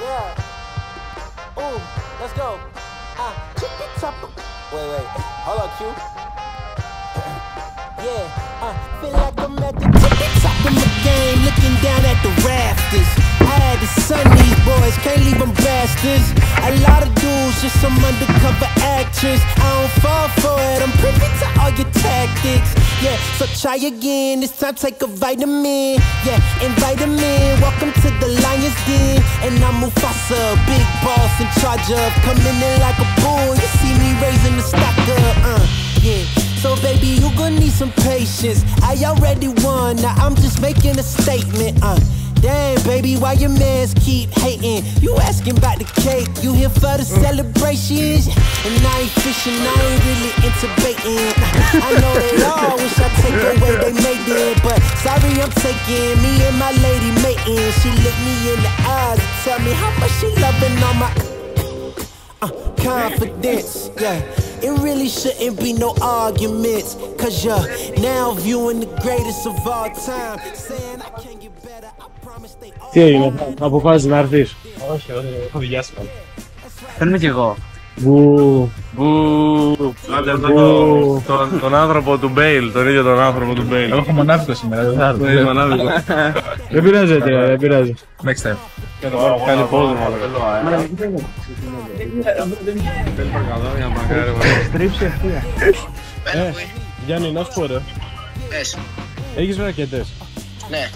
Yeah. Ooh, let's go. Wait. Hold up, Q. Yeah, feel like I'm at the top of my game, looking down at the rafters. I had to son these boys, can't leave them bastards. A lot of dudes, just some undercover actors. I don't fall for it, I'm privy to all your tactics. Yeah, so try again, this time take a vitamin. Yeah, invite them in, welcome to the Lion's Den. And I'm Mufasa, big boss in charge of coming in like a bull. You see me raising the stock up, yeah. So baby, you gon' need some patience. I already won, now I'm just making a statement, Damn, baby, why your mans keep hating? You asking about the cake, you here for the celebrations. And I ain't fishing, I ain't really into baiting. I know they all wish I take away they made it, but sorry I'm taking me and my lady mating. She looked me in the eyes and tell me how much she loving all my confidence, yeah. It really shouldn't be no arguments, cause you're now viewing the greatest of all time. Saying I can't get better, I promise they all. Τι έγινε, αποφάσισες να έρθεις? Όχι, έχω δουλειά σήμερα. Θέλουμε κι εγώ. Μπου. Άντε τον άνθρωπο του Μπέιλ, τον ίδιο τον άνθρωπο του Μπέιλ. Εγώ έχω μονάδικο σήμερα, δεν θα έρθω. Δεν πειράζει, δεν πειράζει. Next time. Κάνει πόδι μόνο. Θέλει παρακαλώ για να μακάρι. Στρίψε ευθεία. Γιάννη, να σου πω ρε. Πες. Έχεις ρακέτες? Ναι.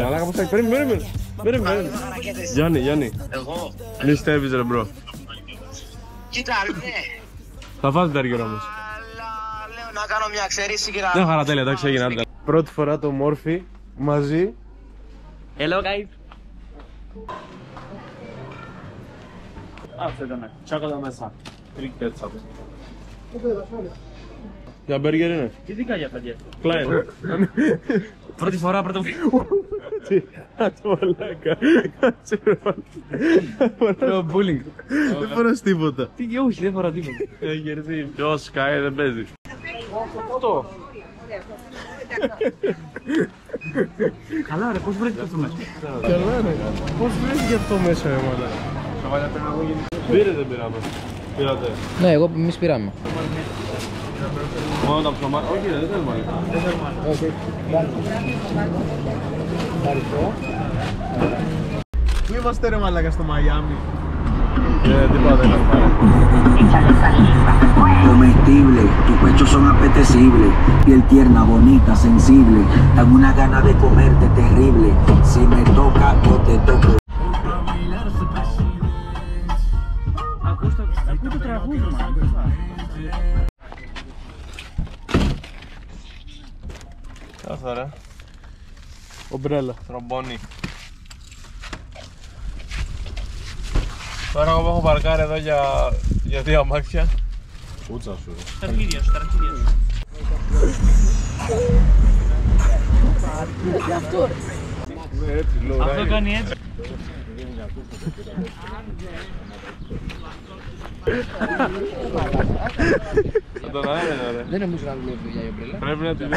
Μαλάκα πως θα περίμενε. Γιάννη. Εγώ. Μη στέβεις ρε μπρο. Κοίτα, ναι. Θα φας μπέργκερ όμως. Αλλά λέω να κάνω μια εξαίρεση και να... Δεν χαρατέλεια, εντάξει έγινε άντε. Πρώτη φορά το Μόρφι μαζί. Hello guys. Άφησε το ναι, τσάκωτα μέσα. Τρίκ τέτσα. Για μπέργκερ είναι. Ειδικά για παιδιά. Κλάιν. Πρώτη φορά, πρώτο φίλο. Κάτσε μαλάκα. Κάτσε Το bullying. Δεν φοράς τίποτα. Τι, όχι, δεν φορά τίποτα. Έχει κερδίσει. Ποιος σκάει δεν παίζει. Αυτό. Καλά ρε, πώς βρέθηκε αυτό μέσα? Καλά ρε. Πώς βρέθηκε αυτό μέσα ρε μαλάκα. Πήρε δεν πήραμε. Πήρατε. Ναι, εμείς πήραμε. Μόνο τα ψωμάτια. Όχι δεν θέλουμε άλλο. Πού είμαστε ρε μαλάκα στο Μαϊάμι? Τίποτα δεν έχουμε πάρει. Comestible, tus pechos son apetecibles, piel tierna, bonita, sensible, dan una gana de comerte terrible, si me toca, yo te toco. Ακούτε τραγούδι, Κάθα ρε. Ομπρέλα. Τρομπόνι. Τώρα εγώ έχω παρκάρει εδώ για δύο αμάξια. Ούτσα σου ρε. Ταρχίδια σου. Αυτό κάνει έτσι. Δεν νομίζω να δουλεύει για η ομπρέλα. Πρέπει να την...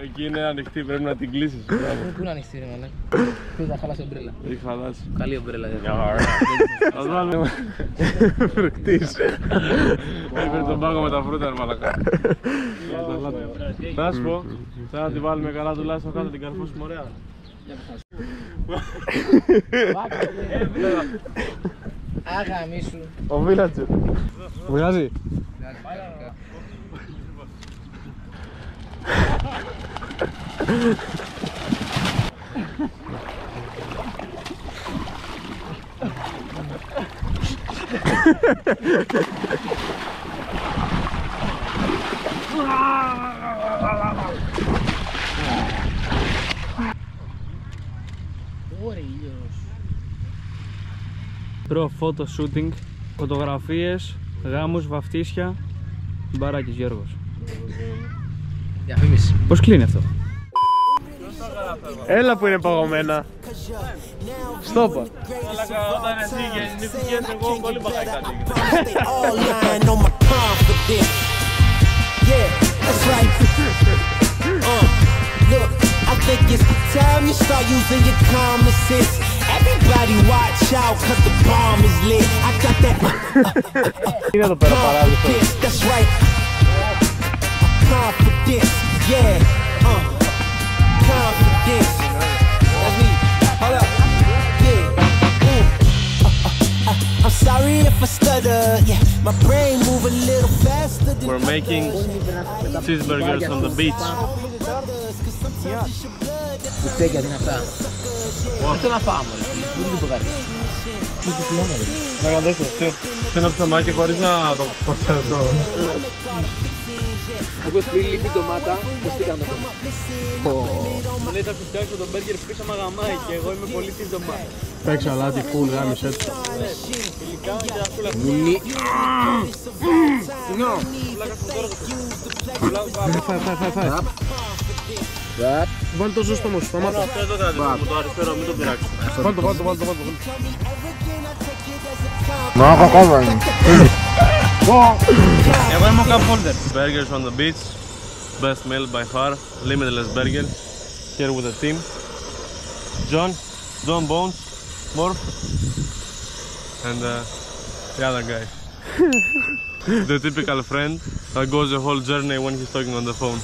Εκεί είναι ανοιχτή, πρέπει να την κλείσεις. Πού είναι ανοιχτή ρε μαλάκα? Πες να χαλάσει ομπρέλα. Έχει χαλάσει. Καλή ομπρέλα. Ας βάλουμε φρεκτής. Έφερε τον πάγο με τα φρούτα ρε μαλακά. Να σου πω, θα να τη βάλουμε καλά τουλάχιστον κάτω την καρφώσουμε ωραία. Άγαμί σου. Ο Βίλατσο. Βγάζει. Bro, photo shooting, φωτογραφίες, γάμους, βαφτίσια, Μπαράκης Γιώργος. Διαφήμιση. Πώς κλείνει αυτό? Έλα που είναι παγωμένα. Στόπα. Όταν εσύ γεννηθήκες εγώ πολύ παγαϊκά. Look, I think it's time you start using your common sense. Everybody watch out, cause the bomb is lit. I got that Είναι εδώ πέρα παράδεισο. confidence, that's right. Confidence, yeah. Confidence. That's me. Hold up. Yeah. I'm sorry if I stutter. Yeah, my brain move a little faster than We're making cheeseburgers on the beach. Κουστέκια είναι αυτά. Αυτό να φάμε, δεν είναι το κάτι. Να δώσω αυτό. Ένα ψωμάκι χωρίς να το προσθέσω. Εγώ πριν λείπει ντομάτα, πώς τι κάνω τώρα. Τον είδα που φτιάξω τον μπέργκερ πίσω μαγαμάει και εγώ είμαι πολύ της ντομάτα. Παίξε αλάτι, φουλ, γάμισε έτσι. Φιλικά και αφούλα. Μουνί. Φάει. Ραπ. Βάλει το ζώστο μου, σταμάτα. Αυτό εδώ κρατήσω, το αριστερό, μην το πειράξω. Βάλ' το. Εγώ είμαι ο cup holder. Burgers on the beach. Best meal by far. Limitless burger. Here with the team. John Bones, Morph, and the other guy. The typical friend that goes the whole journey when he's talking on the phone.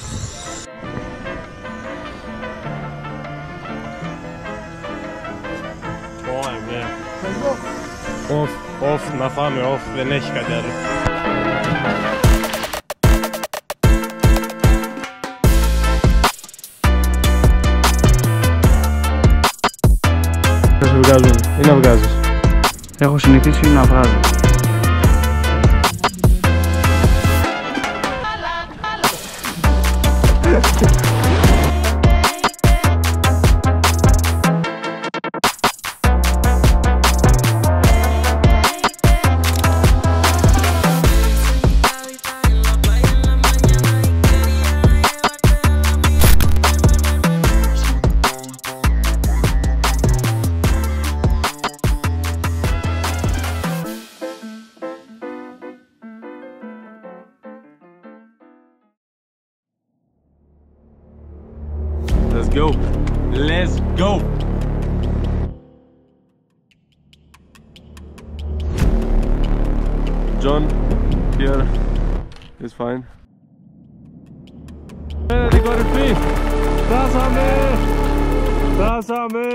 Off, να φάμε, δεν έχει κάτι άλλο. Θα σε βγάζουν ή να βγάζεις? Έχω συνηθίσει να βγάζω. Let's go! Let's go! John here is fine. Την κορυφή! Φτάσαμε!